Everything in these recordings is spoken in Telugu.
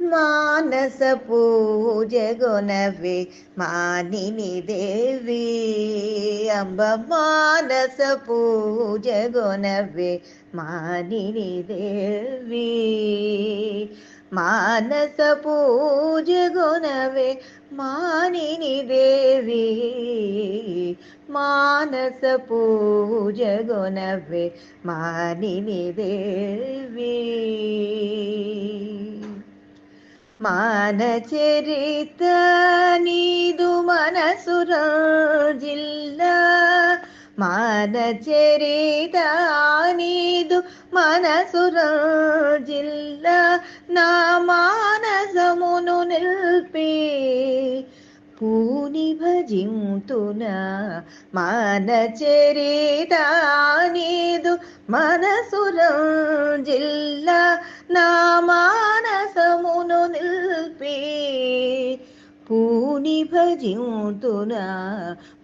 ಮಾನಸ ಪೂಜೆಗೊನವೆ ಮಾನಿನಿ ದೇವಿ ಅಂಬ ಮಾನಸ ಪೂಜೆಗೊನವೆ ಮಾನಿನಿ ದೇವಿ ಮಾನಸ ಪೂಜೆಗೊನವೆ ಮಾನಿನಿ ದೇವಿ ಮಾನಸ ಪೂಜೆಗೊನವೆ ಮಾನಿನಿ ದೇವಿ ಮಾನಚರಿತ ನೀದು ಮನಸುರ ಜಿಲ್ಲ ಮಾನಚರಿತ ನೀದು ಮನಸುರ ಜಿಲ್ಲ నా మానసమును నిల్పి పూని భజింతున మానచరిత నీదు మనసుర జిల్లా నా మానసమును నిల్పి పూని భజింతున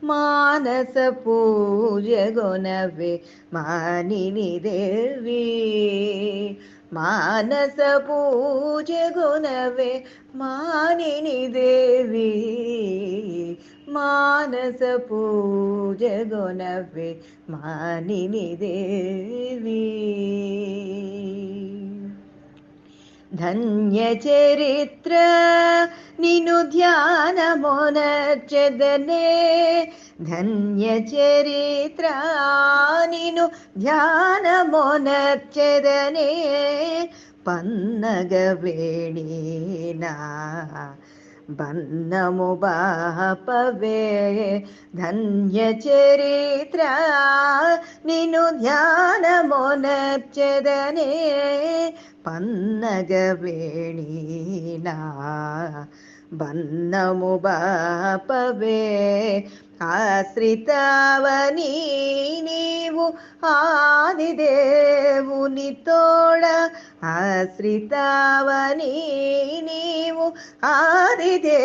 మానస పూజగొనవే మానిని దేవి మానస పూజగొనవే మానిని దేవి మానస పూజగొనవే మానిని దేవి ಧನ್ಯ ಚರಿತ್ರ ನಿನು ಧ್ಯಾನ ಮೊನರ್ಚದನೆ ಧನ್ಯ ಚರಿತ್ರ ನಿನು ಧ್ಯಾನ ಮೊನರ್ಚದನೆ ಪನ್ನಗವೇಣೀನಾ ಬನ್ನಮು ಬಾಪವೇ ಧನ್ಯ ಚರಿತ್ರ ನಿನು ಧ್ಯಾನ ಮೊನರ್ಚದನೆ పన్నగవేణీనా బన్నము బాపవే ఆశ్రితవని నీవు ఆదిదేవుని తోడ ఆశ్రితవని నీవు ఆదిదేవుని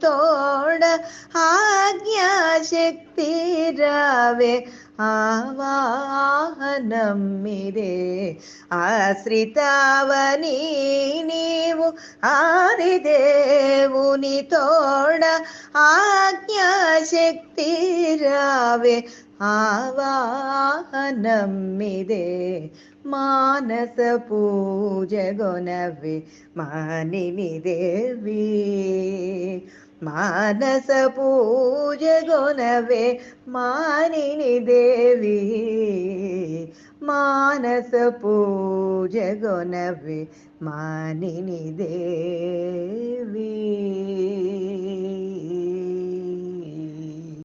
తోడ ఆజ్ఞాశక్తి రావే ఆవాహనమ్మిదే ఆశ్రితవని నీవు ఆదిదేవుని తోడ ఆజ్ఞాశక్తి రావే ఆవాహనమ్మిదే మానస పూజగొనవే మానిని దేవి మానస పూజగొనవే మానిని దేవి మానస పూజగొనవే మానిని దేవి.